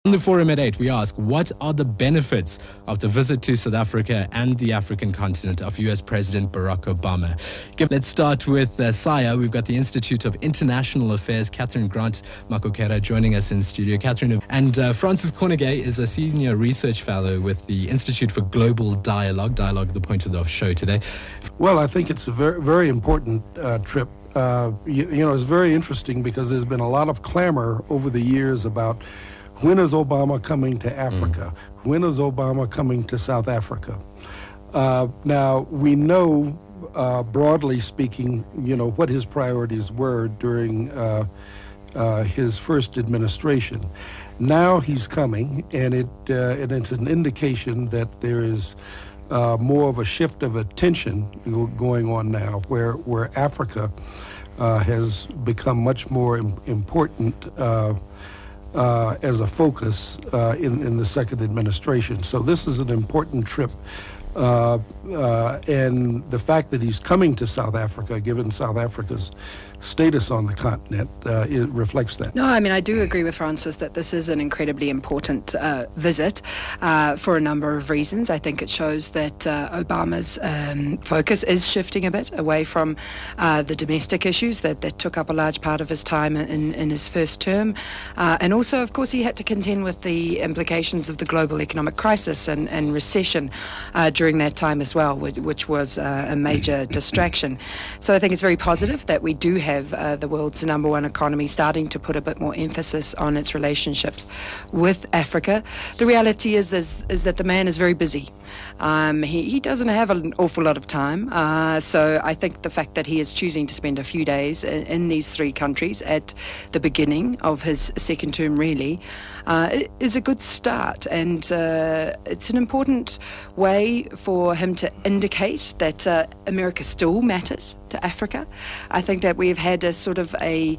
On the Forum at 8, we ask, what are the benefits of the visit to South Africa and the African continent of U.S. President Barack Obama? Let's start with SAIA. We've got the Institute of International Affairs, Catherine Grant-Makokera, joining us in studio. Catherine, and Francis Cornegay is a senior research fellow with the Institute for Global Dialogue, the point of the show today. Well, I think it's a very, very important trip. It's very interesting because there's been a lot of clamor over the years about when is Obama coming to Africa? When is Obama coming to South Africa? Now, we know, broadly speaking, what his priorities were during his first administration. Now he's coming, and it's an indication that there is more of a shift of attention going on now, where Africa has become much more important as a focus in the second administration. So this is an important trip. And the fact that he's coming to South Africa, given South Africa's status on the continent, it reflects that. No, I mean, I do agree with Francis that this is an incredibly important visit for a number of reasons. I think it shows that Obama's focus is shifting a bit away from the domestic issues that took up a large part of his time in his first term. And also, of course, he had to contend with the implications of the global economic crisis and recession during that time as well, which was a major distraction. So I think it's very positive that we do have the world's number one economy starting to put a bit more emphasis on its relationships with Africa. The reality is that the man is very busy. He doesn't have an awful lot of time. So I think the fact that he is choosing to spend a few days in these three countries at the beginning of his second term really is a good start. And it's an important way for him to indicate that America still matters to Africa. I think that we've had a sort of a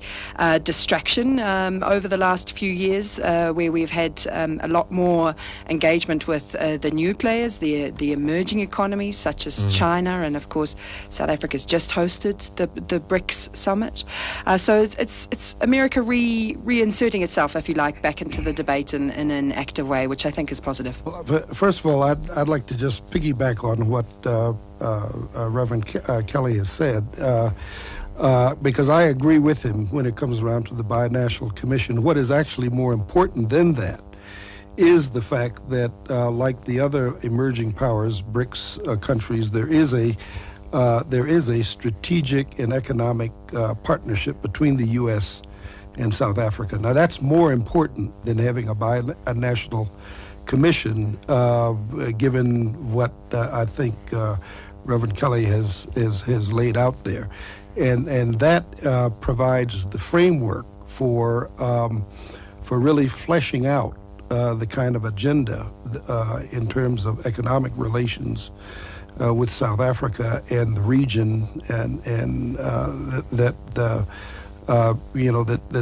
distraction over the last few years where we've had a lot more engagement with the new players, the emerging economies such as China, and of course South Africa's just hosted the BRICS summit. So it's America reinserting itself, if you like, back into the debate in an active way, which I think is positive. Well, first of all, I'd like to just piggyback on what Reverend Kelly has said, because I agree with him when it comes around to the Binational Commission. What is actually more important than that is the fact that, like the other emerging powers, BRICS countries, there is a strategic and economic partnership between the U.S. and South Africa. Now, that's more important than having a national commission, given what I think Reverend Kelly has laid out there, and that provides the framework for really fleshing out the kind of agenda in terms of economic relations with South Africa and the region, and that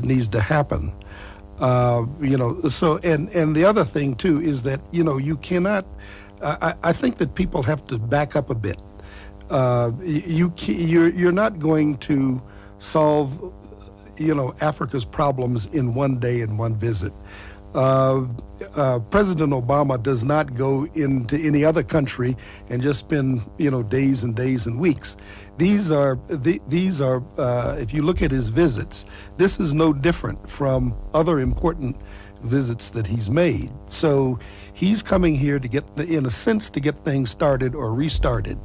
needs to happen. So and the other thing too is that you cannot. I think that people have to back up a bit. You're not going to solve Africa's problems in one day in one visit. President Obama does not go into any other country and just spend days and days and weeks. These are if you look at his visits, this is no different from other important visits that he's made. So he's coming here to in a sense, to get things started or restarted.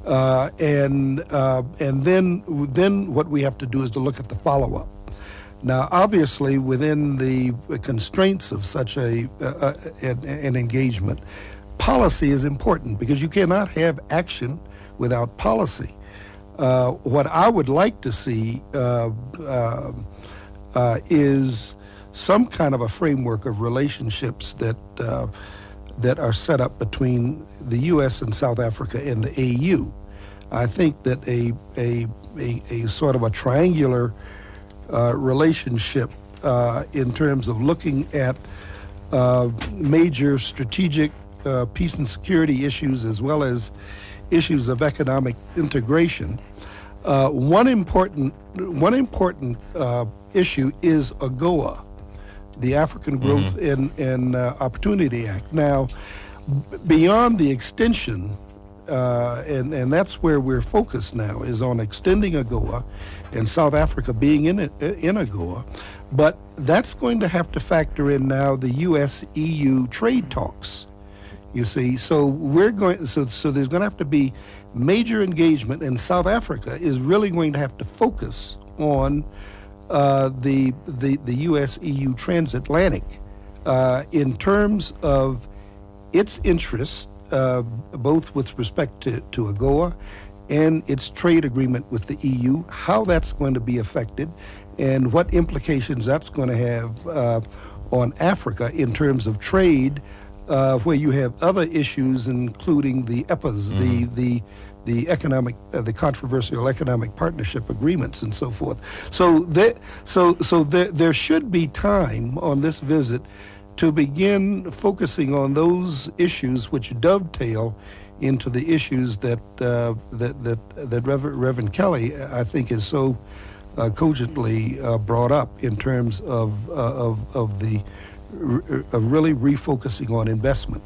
And then what we have to do is to look at the follow-up. Now, obviously, within the constraints of such an engagement, policy is important because you cannot have action without policy. What I would like to see is some kind of a framework of relationships that are set up between the U.S. and South Africa and the AU. I think that a sort of a triangular relationship in terms of looking at major strategic peace and security issues as well as issues of economic integration. One important issue is AGOA. the African Growth and Opportunity Act. Now, beyond the extension, and that's where we're focused now, is on extending AGOA and South Africa being in AGOA. But that's going to have to factor in now the U.S.-EU trade talks. You see, so so there's going to have to be major engagement, and South Africa is really going to have to focus on the U.S.-EU transatlantic in terms of its interests, both with respect to AGOA and its trade agreement with the EU, how that's going to be affected, and what implications that's going to have on Africa in terms of trade, where you have other issues, including the EPAs, the economic, the controversial economic partnership agreements, and so forth. So there should be time on this visit to begin focusing on those issues which dovetail into the issues that Reverend Kelly, I think, is so cogently brought up in terms of really refocusing on investment.